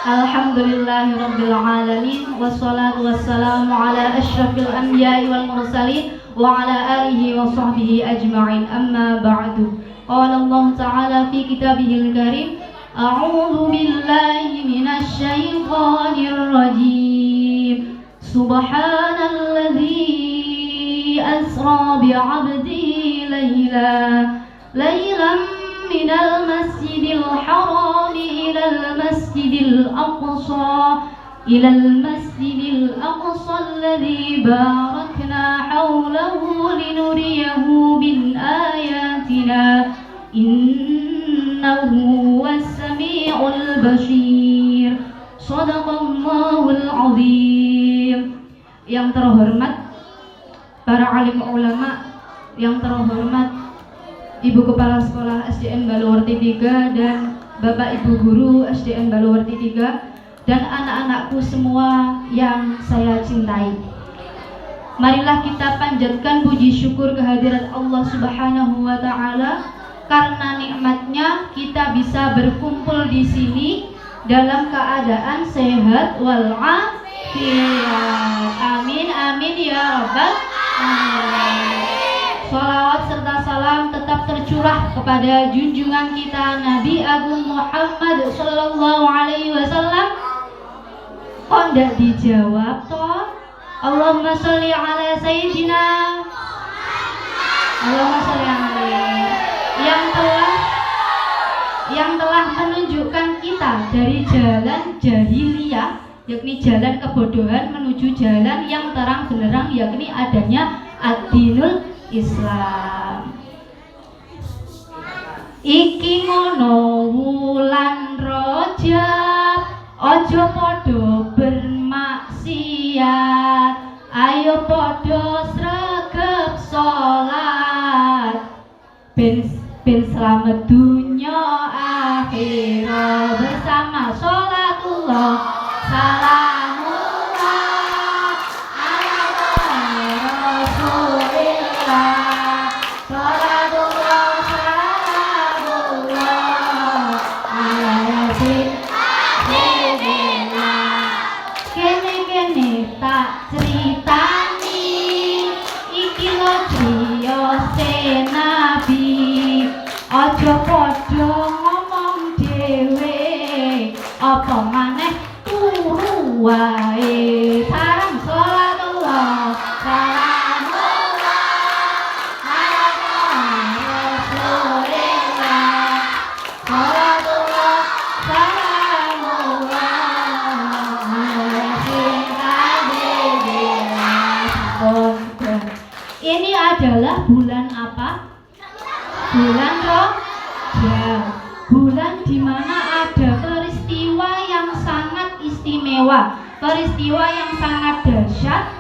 Alhamdulillahirabbil alamin wassalatu wassalamu ala asyrafil anbiya'i wal mursalin wa ala alihi wa sahbihi ajma'in amma ba'du. Qala Allah ta'ala fi kitabihil karim a'udzu billahi minasy syaithanir rajim. Subhanalladzi asra bi'abdihi laylan minal masjidil haram ilal masjidil aqsa alladzi barakna hawlahu linuriyahu min ayatina innahu was-sami'ul basir. Shadaqallahul azim. Yang terhormat para alim ulama, yang terhormat Ibu Kepala Sekolah SDN Baluwerti 3 dan Bapak Ibu Guru SDN Baluwerti 3 dan anak-anakku semua yang saya cintai. Marilah kita panjatkan puji syukur kehadirat Allah Subhanahu wa taala karena nikmatnya kita bisa berkumpul di sini dalam keadaan sehat walafiat. Amin amin ya rabbal alamin. Salawat serta salam tetap tercurah kepada junjungan kita Nabi Agung Muhammad Sallallahu Alaihi Wasallam. Kok ndak dijawab toh? Allahumma sholli ala sayyidina Allahumma sholli alaihi yang telah menunjukkan kita dari jalan jahiliyah, yakni jalan kebodohan menuju jalan yang terang benderang, yakni adanya ad-dinul Islam. Iki ngono wulan Rajab, ojo podo bermaksiat, ayo podo sregep sholat, ben selamat dunya akhirat bersama sholatullah salamullah ala rasulillah sholatullah salamullah ala rasulillah. Kene tak ceritani iki lo criyose nabi, ojo podo ngomong dhewe apa maneh turu wae. Sareng sholatullah salamullah ala rasulillah sholatullah salamullah ala rasulillah. Ini adalah bulan apa? Bulan Rajab, bulan di mana ada peristiwa yang sangat istimewa, peristiwa yang sangat dahsyat,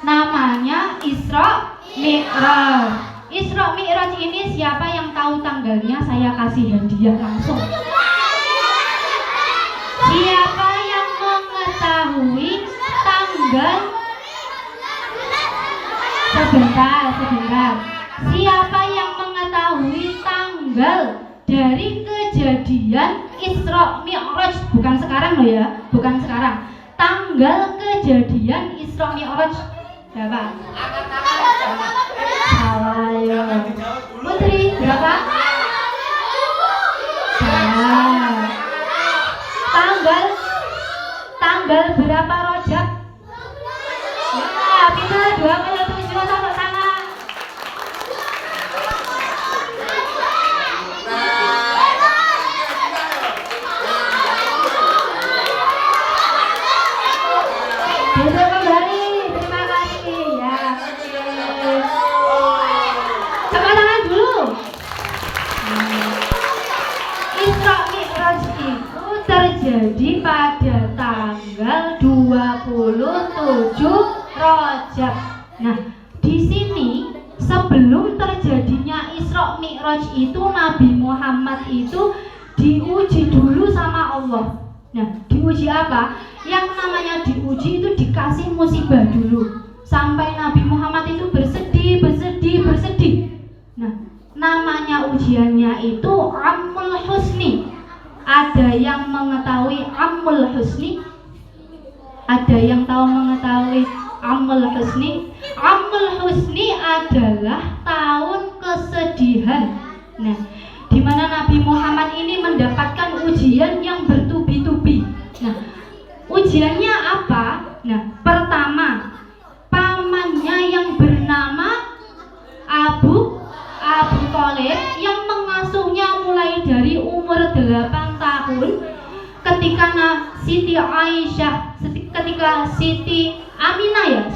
namanya Isra Mi'raj. Isra Mi'raj ini siapa yang tahu tanggalnya? Saya kasih hadiah langsung. Siapa yang mengetahui tanggal? Sebentar. Siapa yang mengetahui tanggal dari kejadian Isra Mi'raj? Bukan sekarang loh ya, bukan sekarang. Tanggal kejadian Isra Mi'raj berapa? Salah ya. Putri berapa? Salah. Tanggal berapa Rajab? Ya, pintar 2 kali tulis sama sama. Bisa kembali, terima kasih ya. Tepuk tangan dulu. Isra Mi'raj itu terjadi pada tanggal 27 Rajab. Nah, di sini sebelum terjadinya Isra Mi'raj itu Nabi Muhammad itu diuji dulu sama Allah. Nah, diuji apa? Yang namanya diuji itu dikasih musibah dulu. Sampai Nabi Muhammad itu bersedih. Nah, namanya ujiannya itu Ammul Husni. Ada yang mengetahui Ammul Husni? Ada yang tahu mengetahui Ammul Husni? Ammul Husni adalah tahun kesedihan. Nah, di mana Nabi Muhammad ini mendapatkan ujian yang bertubi-tubi. Nah, ujiannya apa? Nah, pertama, pamannya yang bernama Abu Thalib yang mengasuhnya mulai dari umur 8 tahun. Ketika Siti Aisyah, ketika Siti Aminah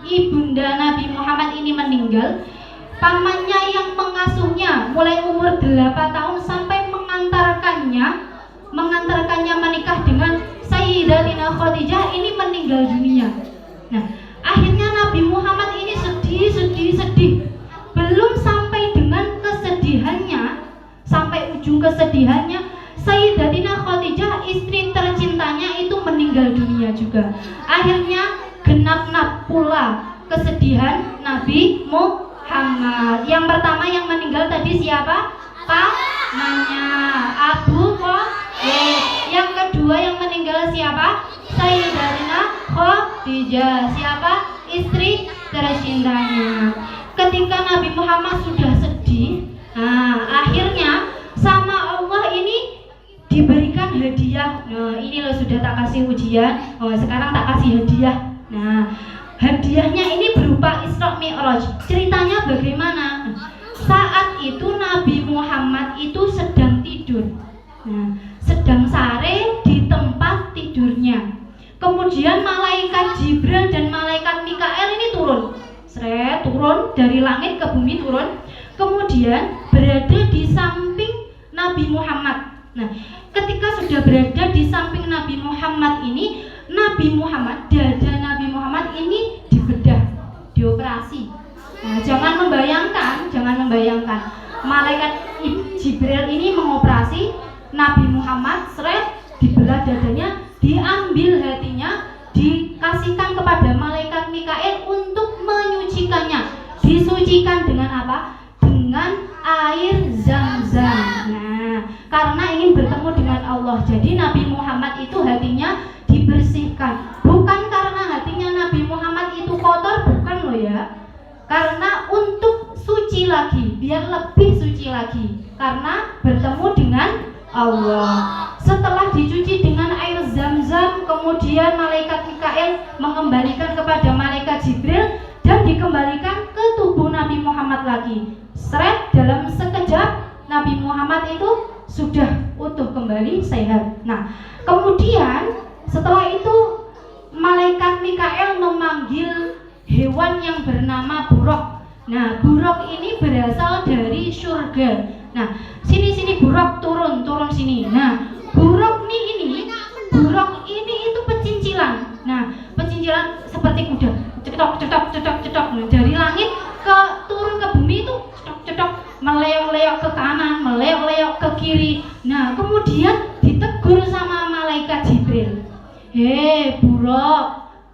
ibunda Nabi Muhammad ini meninggal, pamannya yang mengasuhnya mulai umur 8 tahun sampai mengantarkannya menikah dengan Sayyidatina Khadijah ini meninggal dunia. Nah, akhirnya Nabi Muhammad ini sedih. Belum sampai dengan kesedihannya, sampai ujung kesedihannya, Sayyidatina Khadijah, istri tercintanya itu meninggal dunia juga. Akhirnya genap pula kesedihan Nabi Muhammad. Yang pertama yang meninggal tadi siapa? Pamannya Abu Thalib. Yang kedua yang meninggal siapa? Sayyidatina Khadijah. Siapa? Istri tercintanya. Ketika Nabi Muhammad sudah sedih, akhirnya sama Allah ini diberikan hadiah. Nah, ini loh sudah tak kasih ujian, sekarang tak kasih hadiah. Nah, hadiahnya ini berupa Isra Mi'raj. Ceritanya bagaimana? Saat itu Nabi Muhammad itu sedang tidur. Nah, sedang sare di tempat tidurnya. Kemudian malaikat Jibril dan malaikat Mikael ini turun dari langit ke bumi turun. Kemudian berada di samping Nabi Muhammad. Nah, ketika sudah berada di samping Nabi Muhammad ini, dada Nabi Muhammad ini dibedah, dioperasi. Nah, jangan membayangkan malaikat Jibril ini mengoperasi Nabi Muhammad, dibelah dadanya, diambil hatinya, dikasihkan kepada malaikat Mikael untuk menyucikannya. Disucikan dengan apa? Dengan air Zam-Zam. Nah, karena ingin bertemu dengan Allah, jadi Nabi Muhammad itu hatinya dibersihkan. Bukan karena hatinya Nabi Muhammad itu kotor, bukan loh ya. Karena untuk suci lagi, biar lebih suci lagi, karena bertemu dengan Allah. Setelah dicuci dengan air Zam-Zam, kemudian malaikat Mikael mengembalikan kepada malaikat Jibril dan dikembalikan ke tubuh Nabi Muhammad lagi. Dalam sekejap Nabi Muhammad itu sudah utuh kembali, sehat. Nah, kemudian setelah itu malaikat Mikael memanggil hewan yang bernama buruk. Nah, buruk ini berasal dari surga. Nah, sini buruk, turun sini. Nah, buruk ini itu pecincilan. Nah, pecincilan seperti kuda, cetok. Nah, dari langit turun ke bumi itu cetok, meleok-leok ke kanan, meleok-leok ke kiri. Nah, kemudian ditegur sama malaikat Jibril. Hei buruk,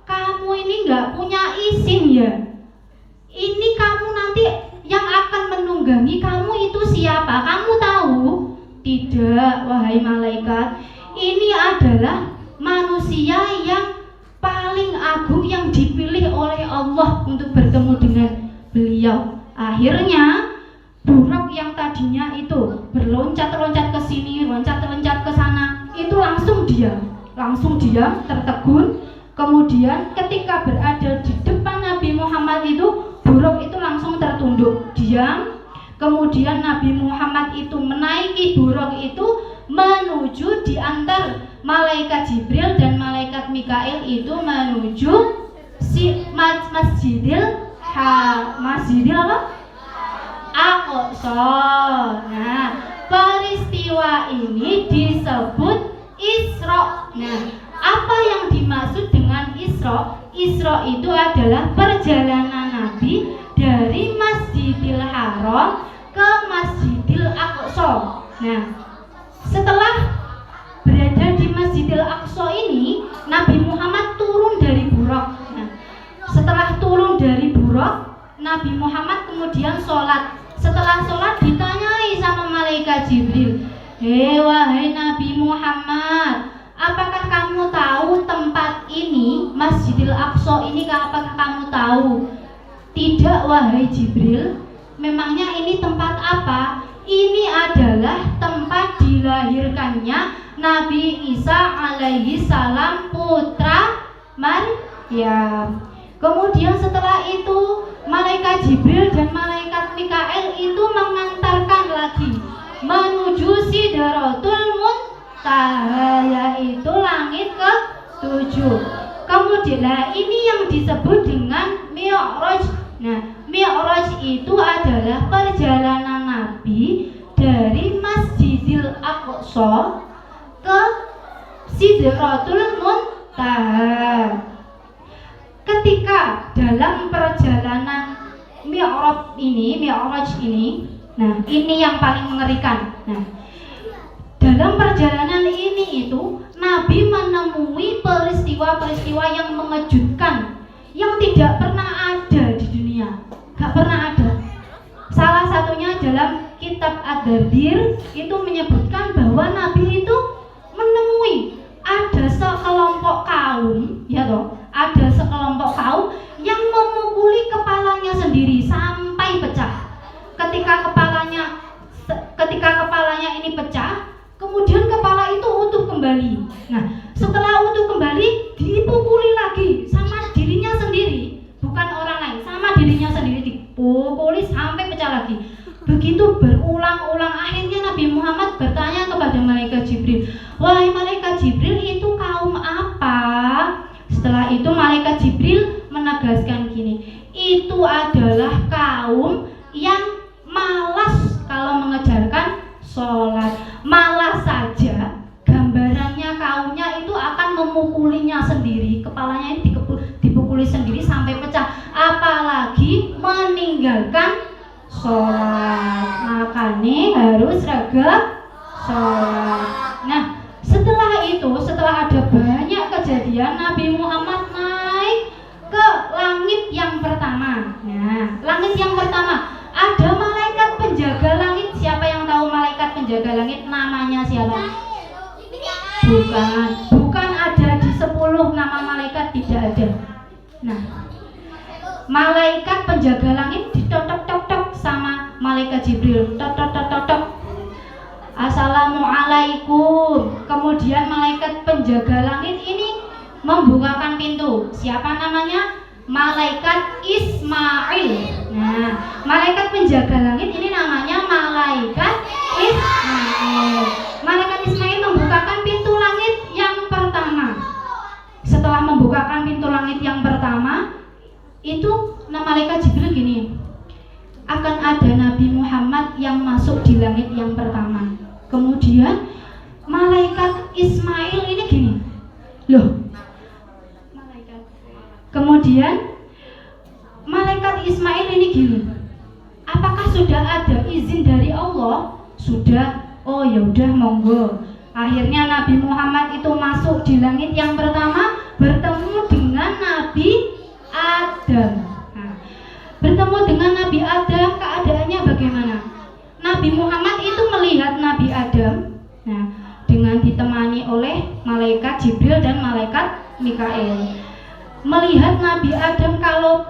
kamu ini nggak punya izin ya? Ini kamu nanti yang akan menunggangi kamu itu siapa? Kamu tahu? Tidak, wahai malaikat. Ini adalah manusia yang paling agung yang dipilih oleh Allah untuk bertemu dengan beliau. Akhirnya buruk yang tadinya itu berloncat-loncat ke sini, loncat-loncat ke sana, itu langsung diam, tertegun. Kemudian ketika berada di depan Nabi Muhammad itu, buruk itu langsung tertunduk, diam. Kemudian Nabi Muhammad itu menaiki buruk itu menuju diantar malaikat Jibril dan malaikat Mikail itu menuju Masjidil Aqsa. Nah, peristiwa ini disebut Isra. Nah, apa yang dimaksud dengan Isra? Isra itu adalah perjalanan Nabi dari Masjidil Haram ke Masjidil Aqsa. Nah, setelah berada di Masjidil Aqsa ini, Nabi Muhammad turun dari buruk. Nah, setelah turun dari buruk, Nabi Muhammad kemudian sholat. Setelah sholat ditanyai sama malaikat Jibril, Wahai Nabi Muhammad, apakah kamu tahu tempat ini, Masjidil Aqsa ini, apakah kamu tahu? Tidak wahai Jibril. Memangnya ini tempat apa? Ini adalah tempat dilahirkannya Nabi Isa alaihi salam, putra Maryam. Kemudian setelah itu malaikat Jibril dan malaikat Mikael itu mengantarkan lagi menuju Sidratul Muntaha, yaitu langit ke-7. Kemudian ini yang disebut dengan Mi'raj. Nah, Mi'raj itu adalah perjalanan Nabi dari Masjidil Aqsa ke Sidratul Muntaha. Ketika dalam perjalanan Mi'raj ini, nah ini yang paling mengerikan. Nah, dalam perjalanan ini itu Nabi menemui peristiwa-peristiwa yang mengejutkan, yang tidak pernah ada di dunia, gak pernah ada. Salah satunya dalam kitab Ad-Dardir itu menyebutkan bahwa Nabi itu menemui ada sekelompok kaum, ya toh, ada sekelompok kaum yang memukuli kepalanya sendiri sampai pecah. Ketika kepalanya ini pecah, kemudian kepala itu utuh kembali. Nah, setelah utuh kembali dipukuli lagi sama dirinya sendiri, bukan orang lain, sama dirinya sendiri dipukuli sampai pecah lagi. Begitu berulang-ulang, akhirnya Nabi Muhammad bertanya kepada malaikat Jibril, "Wahai malaikat Jibril, itu kaum apa?" Setelah itu malaikat Jibril menegaskan gini, itu adalah kaum yang malas kalau mengejarkan sholat. Malas saja, gambarannya kaumnya itu akan memukulinya sendiri, kepalanya ini dipukuli sendiri sampai pecah, apalagi meninggalkan sholat. Makanya harus ragam sholat. Nah, setelah ada banyak kejadian, Nabi Muhammad naik ke langit yang pertama. Nah, langit yang pertama ada malaikat penjaga langit. Siapa yang tahu malaikat penjaga langit namanya siapa? Bukan ada di 10 nama malaikat, tidak ada. Nah, malaikat penjaga langit ditotok-totok sama malaikat Jibril. Tok-tok-tok-tok. Assalamualaikum. Kemudian malaikat penjaga langit ini membukakan pintu. Siapa namanya? Malaikat Ismail. Nah, malaikat penjaga langit ini namanya malaikat Ismail. Malaikat Ismail membukakan pintu langit yang pertama. Setelah membukakan pintu langit yang pertama, itu malaikat Jibril gini, akan ada Nabi Muhammad yang masuk di langit yang pertama. Kemudian malaikat Ismail ini gini, loh, kemudian malaikat Ismail ini gini, apakah sudah ada izin dari Allah? Sudah. Oh ya udah, monggo. Akhirnya Nabi Muhammad itu masuk di langit yang pertama, bertemu dengan Nabi Adam. Nah, bertemu dengan Nabi Adam, keadaannya bagaimana? Nabi Muhammad itu melihat Nabi Adam, nah, dengan ditemani oleh malaikat Jibril dan malaikat Mikael. Melihat Nabi Adam kalau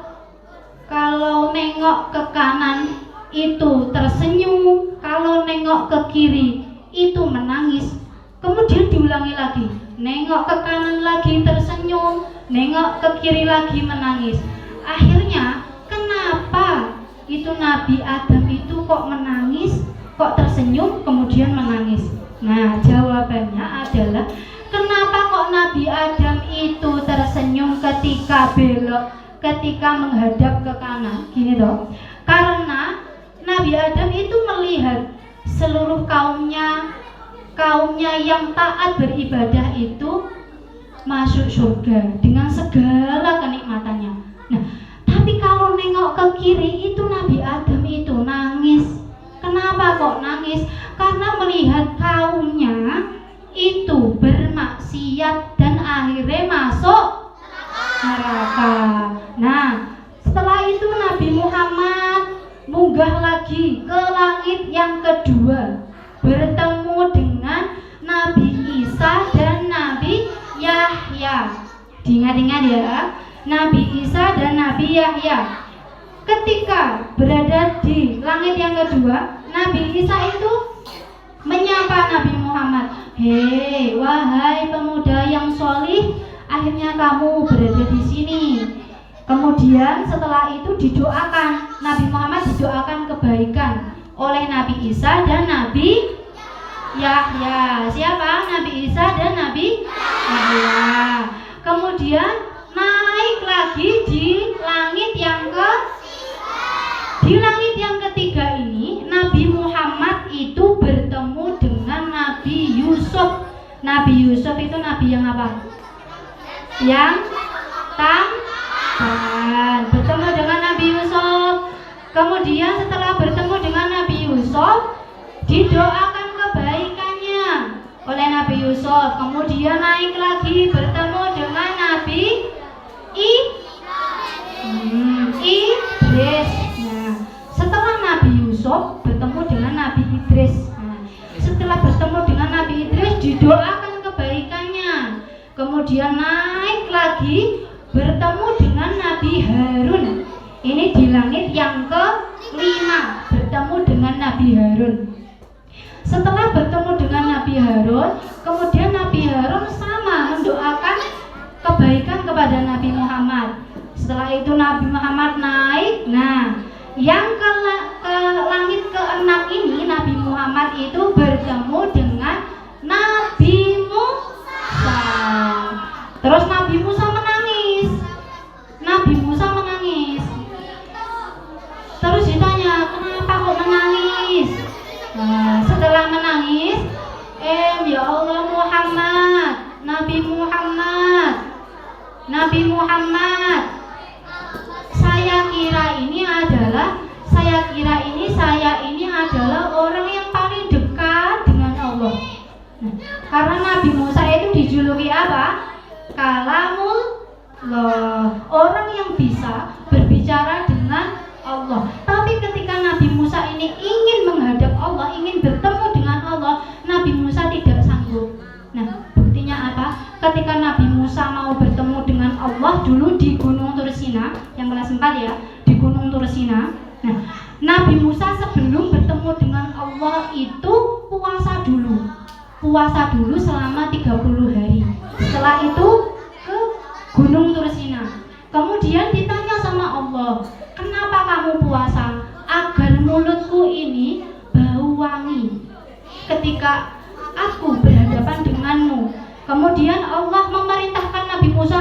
nengok ke kanan itu tersenyum, kalau nengok ke kiri itu menangis. Kemudian diulangi lagi, nengok ke kanan lagi tersenyum, nengok ke kiri lagi menangis. Akhirnya kenapa itu Nabi Adam itu kok menangis, kok tersenyum kemudian menangis? Nah, jawabannya adalah kenapa kok Nabi Adam itu tersenyum ketika belok, ketika menghadap ke kanan, gini toh? Karena Nabi Adam itu melihat seluruh kaumnya yang taat beribadah itu masuk surga dengan segala kenikmatannya. Nah, tapi kalau nengok ke kiri itu Nabi Adam itu nangis. Kenapa kok nangis? Karena melihat kaumnya itu bermaksiat dan akhirnya masuk neraka. Nah, setelah itu Nabi Muhammad munggah lagi ke langit yang kedua, bertemu dengan Yahya. Diingat-ingat ya, Nabi Isa dan Nabi Yahya. Ketika berada di langit yang kedua, Nabi Isa itu menyapa Nabi Muhammad, "Hei, wahai pemuda yang solih, akhirnya kamu berada di sini." Kemudian setelah itu didoakan, Nabi Muhammad didoakan kebaikan oleh Nabi Isa dan Nabi Yahya. Siapa? Nabi Isa dan Nabi Yahya. Kemudian naik lagi di langit yang ketiga ini, Nabi Muhammad itu bertemu dengan Nabi Yusuf. Nabi Yusuf itu nabi yang apa? Yang tampan. Bertemu dengan Nabi Yusuf. Kemudian setelah bertemu dengan Nabi Yusuf, didoakan kebaikannya oleh Nabi Yusuf. Kemudian naik lagi bertemu dengan Nabi Idris. Nah, setelah Nabi Yusuf bertemu dengan Nabi Idris. Nah, setelah bertemu dengan Nabi Idris didoakan kebaikannya. Kemudian naik lagi bertemu dengan Nabi Harun. Ini di langit yang kelima, bertemu dengan Nabi Harun. Setelah bertemu dengan Nabi Harun, kemudian Nabi Harun sama mendoakan kebaikan kepada Nabi Muhammad. Setelah itu Nabi Muhammad naik. Nah, yang ke langit keenam ini, Nabi Muhammad itu bertemu dengan Nabi Musa. Terus Nabi Musa menangis. Terus ditanya, "Kenapa kok menangis?" Nah, setelah menangis, ya Allah Muhammad, Nabi Muhammad, saya kira ini adalah orang yang paling dekat dengan Allah. Nah, karena Nabi Musa itu dijuluki apa? Kalamullah, orang yang bisa berbicara dengan Allah. Tapi ketika Nabi Musa ini ingin menghadap Allah, ingin bertemu dengan Allah, Nabi Musa tidak sanggup. Nah, buktinya apa? Ketika Nabi Musa mau bertemu dengan Allah dulu di Gunung Tursina, yang kelas 4 ya, di Gunung Tursina. Nah, Nabi Musa sebelum bertemu dengan Allah itu puasa dulu selama 30 hari. Setelah itu ke Gunung Tursina. Kemudian ditanya sama Allah, "Kenapa kamu puasa?" "Agar mulutku ini bau wangi ketika aku berhadapan denganmu." Kemudian Allah memerintahkan Nabi Musa,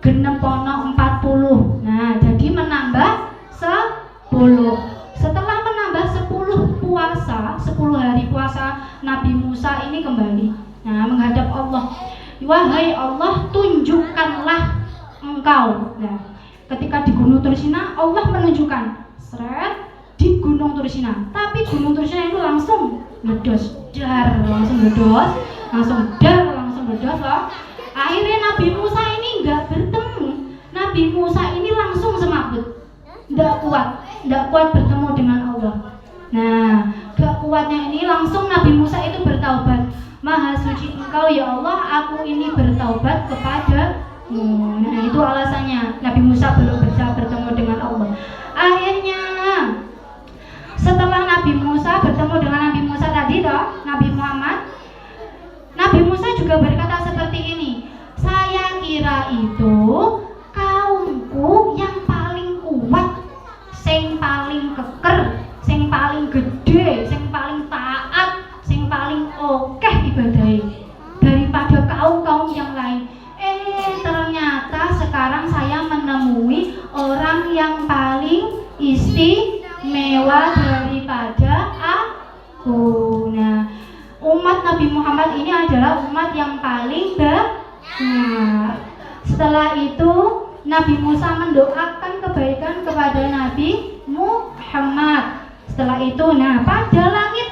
genep pono 40. Nah, jadi menambah 10. Setelah menambah 10 hari puasa, Nabi Musa ini kembali menghadap Allah. "Wahai Allah, tunjukkanlah engkau." Nah, ketika di Gunung Tursina, Allah menunjukkan di Gunung Tursina. Tapi Gunung Tursina itu langsung meledos loh. Akhirnya Nabi Musa ini nggak bertemu. Nabi Musa ini langsung semaput, nggak kuat bertemu dengan Allah. Nah, gak kuatnya ini langsung Nabi Musa itu bertaubat. "Maha suci Engkau ya Allah, aku ini bertaubat kepadamu." Nah, itu alasannya Nabi Musa belum bisa bertemu dengan Allah. Akhirnya setelah Nabi Musa bertemu dengan Nabi Musa tadi Nabi Muhammad, Nabi Musa juga berkata seperti ini, "Saya kira itu kaumku yang paling kuat, sing paling keker, sing paling gede, sing paling taat, sing paling oke ibadahnya daripada kaum-kaum yang lain. Ternyata sekarang saya menemui orang yang paling istimewa daripada aku." Nah, umat Nabi Muhammad ini adalah umat yang paling setelah itu Nabi Musa mendoakan kebaikan kepada Nabi Muhammad. Setelah itu, pada langit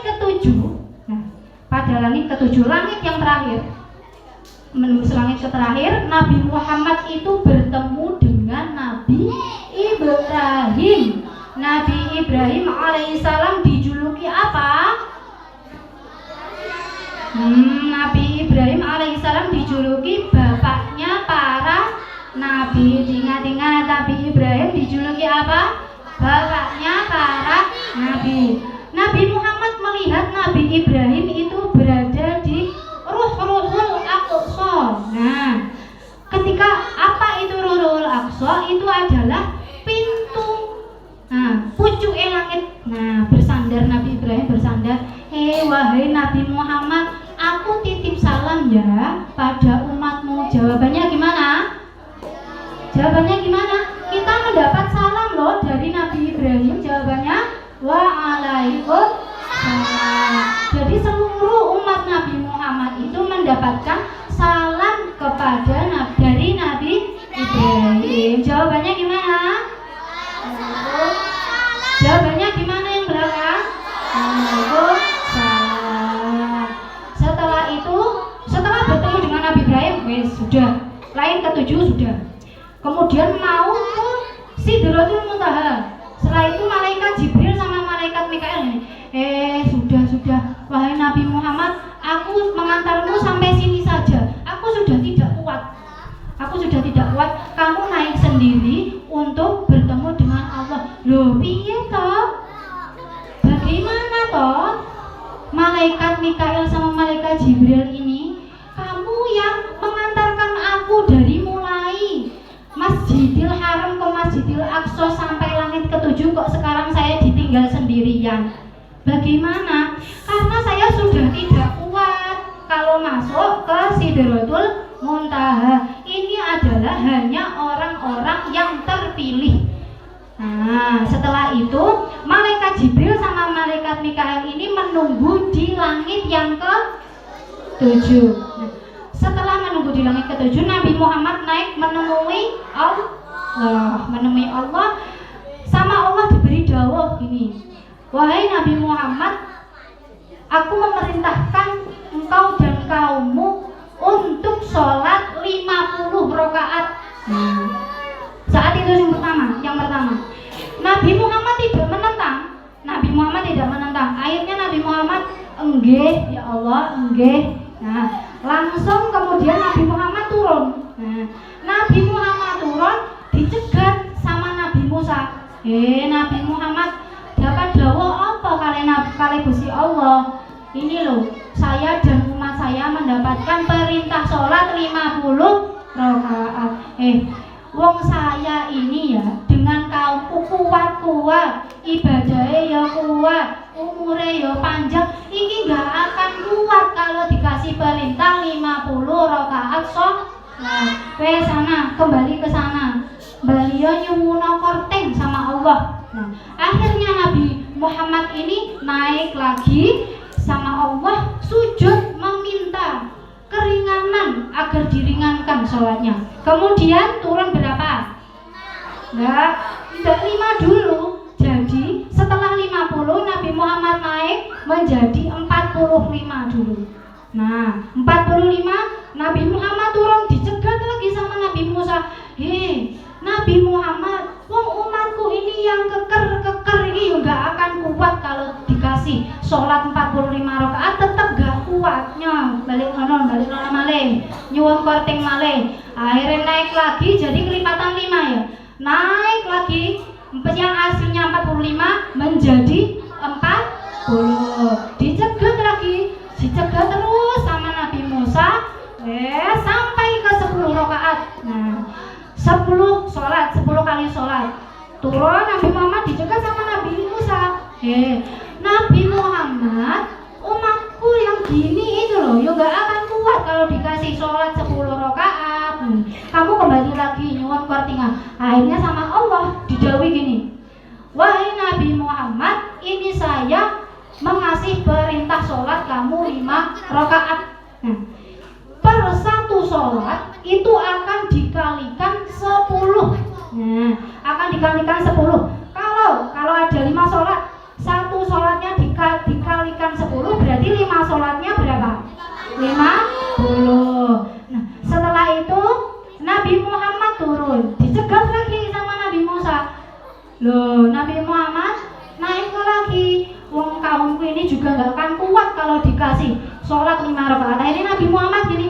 ketujuh, langit yang terakhir, menembus langit terakhir, Nabi Muhammad itu bertemu dengan Nabi Ibrahim. Nabi Ibrahim alaihissalam dijuluki apa? Nabi Ibrahim alaihissalam dijuluki bapaknya para nabi. Ingat-ingat, Nabi Ibrahim dijuluki apa? Bapaknya para nabi. Nabi Muhammad melihat Nabi Ibrahim itu berada di Ruhul Aqsa. Nah, ketika apa itu Ruhul Aqsa? Itu adalah pintu, pucuk langit. Nah, bersandar Nabi Ibrahim bersandar. Wahai Nabi Muhammad, aku titip salam ya pada umatmu. Jawabannya gimana? Jawabannya gimana? Kita mendapat salam loh dari Nabi Ibrahim. Jawabannya waalaikumsalam. Jadi seluruh umat Nabi Muhammad itu mendapatkan salam kepada dari Nabi Ibrahim. Jawabannya gimana? Jawabannya gimana yang belakang? Waalaikumsalam. Setelah bertemu dengan Nabi Ibrahim, sudah. Lain ketujuh sudah. Kemudian mau ke Sidratul Muntaha. Setelah itu malaikat Jibril sama malaikat Mikail. Sudah. Wahai Nabi Muhammad, aku mengantarmu sampai sini saja. Aku sudah tidak kuat. Kamu naik sendiri untuk bertemu dengan Allah. Loh, piye toh? Bagaimana toh? Malaikat Mikail sama malaikat Jibril ini, kamu yang mengantarkan aku dari mulai Masjidil Haram ke Masjidil Aqsa sampai langit ketujuh, kok sekarang saya ditinggal sendirian. Bagaimana? Karena saya sudah tidak kuat kalau masuk ke Sidratul Muntaha. Ini adalah hanya orang-orang yang terpilih. Nah, setelah itu malaikat Jibril sama malaikat Mikail ini menunggu di langit yang ke-7. Nah, setelah menunggu di langit ke-7, Nabi Muhammad naik menemui Allah. Sama Allah diberi dawuh gini, wahai Nabi Muhammad, aku memerintahkan engkau dan kaummu untuk sholat 50 rakaat. Saat itu yang pertama Nabi Muhammad tidak menentang. Akhirnya Nabi Muhammad, enggih ya Allah, enggih. Nah, langsung kemudian Nabi Muhammad turun. Nabi Muhammad turun dicegat sama Nabi Musa. Nabi Muhammad dapat dawuh apa kali Gusti Allah? Ini loh, saya dan umat saya mendapatkan perintah sholat 50 rakaat. Wong saya ini ya dengan kaumku kuat, ibadahnya ya kuat, umurnya ya panjang. Ini gak akan kuat kalau dikasih perintah 50 rakaat sholat. Sana, kembali ke sana. Beliau nyuwuna korting sama Allah. Nah, akhirnya Nabi Muhammad ini naik lagi sama Allah, sujud meminta keringanan agar diringankan sholatnya. Kemudian turun berapa? Tidak 5 dulu. Jadi setelah 50 Nabi Muhammad naik menjadi 45 dulu. Nah, 45 Nabi Muhammad turun dicegat lagi sama Nabi Musa. Nabi Muhammad, wong umatku ini yang keker ini enggak akan kuat kalau dikasih sholat 45 rakaat, tetap gak kuatnya. Balik malih, nyuwun korting malih. Akhirnya naik lagi jadi kelipatan 5 ya. Naik lagi yang aslinya 45 menjadi 40. Dicegat terus sama Nabi Musa sampai ke 10 rakaat. Nah, 10 kali sholat. Turun Nabi Muhammad dicegat sama Nabi Musa. Nabi Muhammad, umatku yang gini itu loh, gak akan kuat kalau dikasih sholat 10 rakaat. Kamu kembali lagi nyuwun kortingan. Akhirnya sama Allah dijawab gini, wahai Nabi Muhammad, ini saya mengasih perintah sholat kamu 5 rakaat. Per satu sholat itu akan dikalikan 10. Akan dikalikan 10. Kalau ada 5 sholat, satu sholatnya dikalikan 10, berarti 5 sholatnya berapa? 50. Nah, setelah itu Nabi Muhammad turun, dicegat lagi sama Nabi Musa. Loh, Nabi Muhammad naik lagi. Wong kaumku ini juga gak akan kuat kalau dikasih sholat 5 rakaat. Akhirnya Nabi Muhammad gini,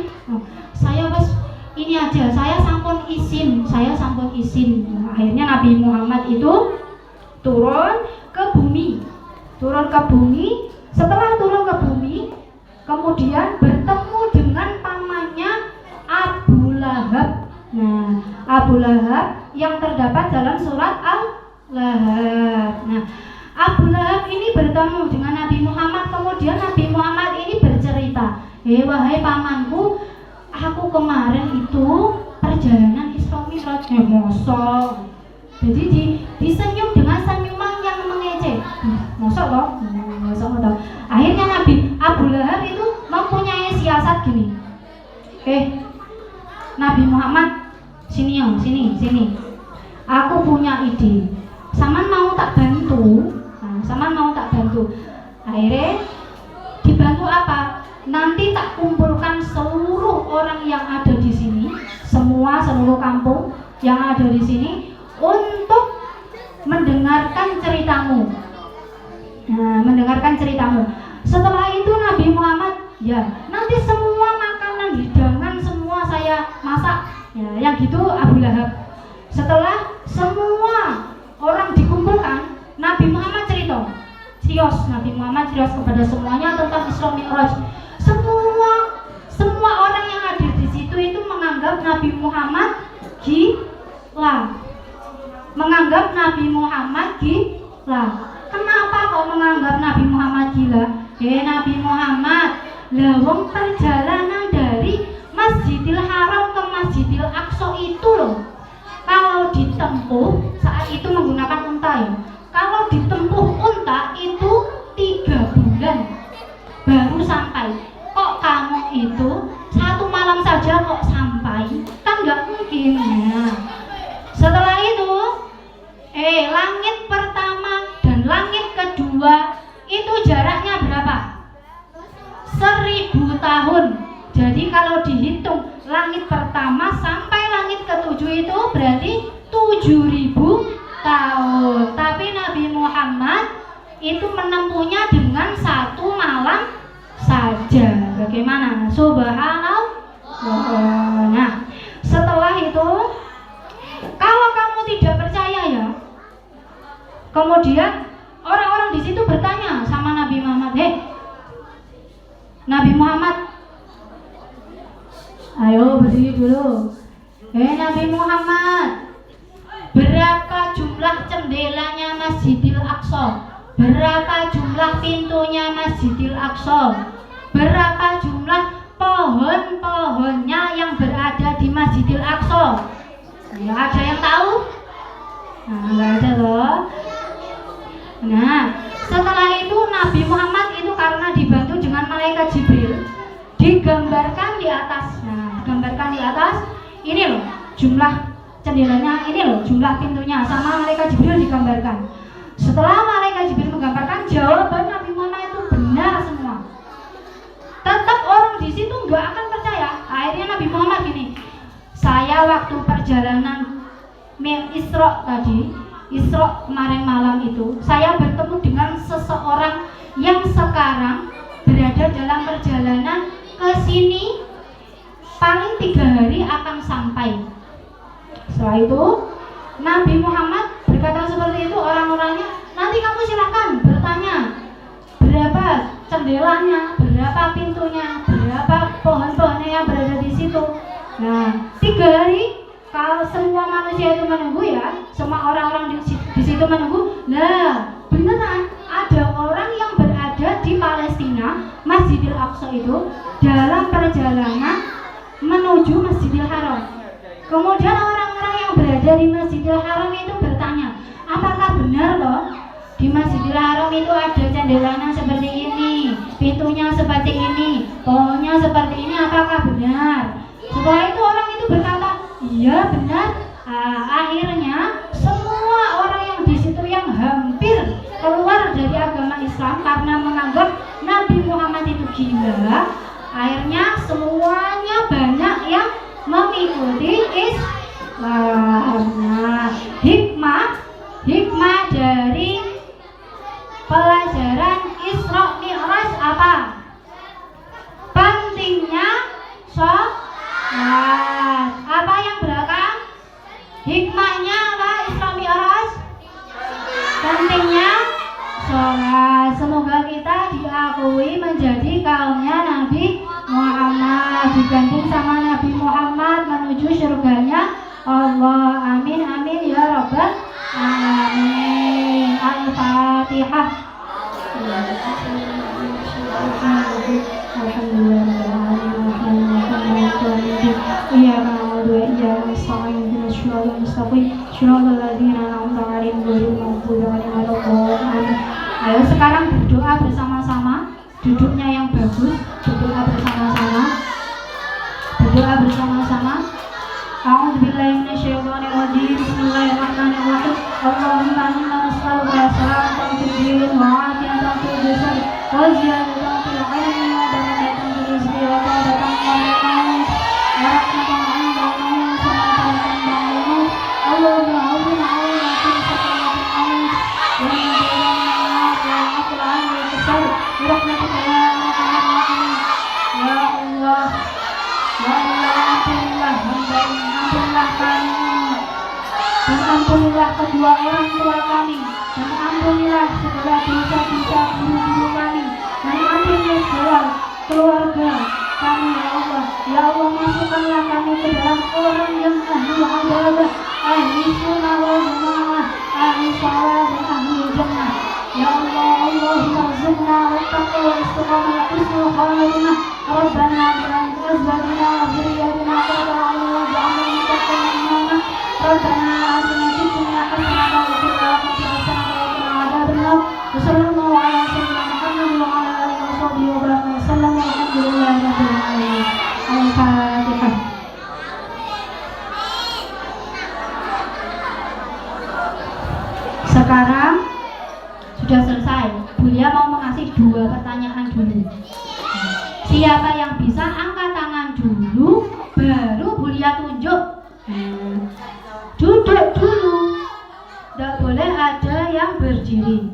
saya wes ini aja, saya sampun izin. Akhirnya Nabi Muhammad itu turun ke bumi. Setelah turun ke bumi, kemudian bertemu dengan pamannya Abu Lahab. Nah, Abu Lahab yang terdapat dalam surat Al-Lahab. Nah, Abu Lahab ini bertemu dengan Nabi Muhammad. Kemudian Nabi Muhammad ini bercerita, wahai pamanku, aku kemarin itu perjalanan Isra Mi'raj. Mosok. Jadi disenyum dengan senyuman yang mengejek. Mosok toh? Mosok toh. Akhirnya Nabi Abu Lahab itu mempunyai siasat gini. Nabi Muhammad, sini. Aku punya ide. Saman mau tak bantu. Akhirnya dibantu apa? Nanti tak kumpulkan seluruh orang yang ada di sini, seluruh kampung yang ada di sini untuk mendengarkan ceritamu. Setelah itu Nabi Muhammad, nanti semua makanan hidangan semua saya masak. Yang gitu Abu Lahab. Setelah semua orang dikumpulkan, Nabi Muhammad serius kepada semuanya tentang Isra Mi'raj. Semua orang yang hadir di situ itu menganggap Nabi Muhammad gila. Kenapa kok menganggap Nabi Muhammad gila? Nabi Muhammad, lawang perjalanan dari Masjidil Haram ke Masjidil Aqsa itu loh, kalau ditempuh saat itu menggunakan unta ya. Kalau ditempuh unta itu 3 bulan baru sampai. Kok kamu itu 1 malam saja kok sampai? Kan nggak mungkin ya. Setelah itu langit pertama dan langit kedua itu jaraknya berapa? 1000 tahun. Jadi kalau dihitung langit pertama sampai langit ke-7 itu berarti 7000 tahun. Tapi Nabi Muhammad itu menempuhnya dengan 1 malam saja. Bagaimana? Subhanallah. Nah, setelah itu kalau kamu tidak percaya ya, kemudian orang-orang di situ bertanya sama Nabi Muhammad, Nabi Muhammad, ayo berdiri dulu. Nabi Muhammad, berapa jumlah jendelanya Masjidil Aqsa? Berapa jumlah pintunya Masjidil Aqsa? Berapa jumlah pohon-pohonnya yang berada di Masjidil Aqsa? Ada yang tahu? Nggak ada loh. Nah, setelah itu Nabi Muhammad itu karena dibantu dengan malaikat Jibril, digambarkan di atas. Digambarkan di atas. Ini loh jumlah jendelanya, ini loh jumlah pintunya, sama malaikat Jibril digambarkan. Setelah malaikat Jibril menggambarkan, jawaban Nabi Muhammad itu benar semua. Tetap orang di situ nggak akan percaya. Akhirnya Nabi Muhammad gini, saya waktu perjalanan Isra kemarin malam itu, saya bertemu dengan seseorang yang sekarang berada dalam perjalanan ke sini, paling 3 hari akan sampai. Setelah itu Nabi Muhammad berkata seperti itu, orang-orangnya, nanti kamu silakan bertanya berapa jendelanya, berapa pintunya, berapa pohon-pohonnya yang berada di situ. Nah, 3 hari kalau semua manusia itu menunggu ya, semua orang-orang di situ menunggu. Nah, beneran ada orang yang berada di Palestina, Masjidil Aqsa itu dalam perjalanan menuju Masjidil Haram. Kemudian orang-orang yang berada di Masjidil Haram itu bertanya, apakah benar loh di Masjidil Haram itu ada jendelanya seperti ini, pintunya seperti ini, pohonnya seperti ini, apakah benar? Setelah itu orang itu berkata, iya benar. Akhirnya semua orang yang di situ yang hampir keluar dari agama Islam karena menganggap Nabi Muhammad itu gila, akhirnya semuanya banyak yang mengikuti Islam. Nah, hikmah dari pelajaran Isra Mi'raj apa? semoga kita diakui menjadi kaumnya Nabi Muhammad, digandeng sama Nabi Muhammad menuju surganya Allah. Amin amin ya rabbal alamin. Al-Fatihah. Ayo sekarang berdoa bersama-sama. Duduknya yang bagus, berdoa bersama-sama. Berdoa bersama-sama. A'udzubillahi minasyaitonirrajim. Bismillahirrahmanirrahim. Allahumma inna nas'aluka salatan fid din wa 'afiyatan fil jasad wa ziyadatan fil 'ilmi wa barakatan fil rizqi wa tawbatan min wa rahmatan 'inda al-maut wa tawbatan ba'da al-maut. Allahumma awwina 'alaina fi sakaratil maut wa najina wa aqul 'anil kasal bi rahmatika ya arhamar rahimin. Ya Allah, ya Allah, ampunilah hamba ini, ampunilah kami, dan ampunilah kedua orang tua kami, dan ampunilah segala dosa-dosa guru-guru kami, dan ampunilah segala keluarga kami ya Allah. Ya Allah, masukkanlah kami ke dalam orang yang ahli ibadah, ahli sunnah wal jamaah, ahli salat dan ahli jannah. Ya Allah, Allahumma zidna wa taqwa wa istiqamah wa husnul khatimah. Rabbana bi azwajina wa dhurriyyatina qurrata a'yun waj'alna lil muttaqina imama. Rabbana atina fid dunya hasanatan wa fil akhirati hasanatan wa qina adzabannar. Wa sallallahu ala sayyidina Muhammad wa ala alihi wa sahbihi wa baraka wa sallam. Alhamdulillahi rabbil alamin. Al-Fatihah. Sekarang sudah selesai. Bulia mau mengasih 2 pertanyaan dulu. Siapa yang bisa angkat tangan dulu, baru Bulia tunjuk. Duduk dulu. Tidak boleh ada yang berdiri.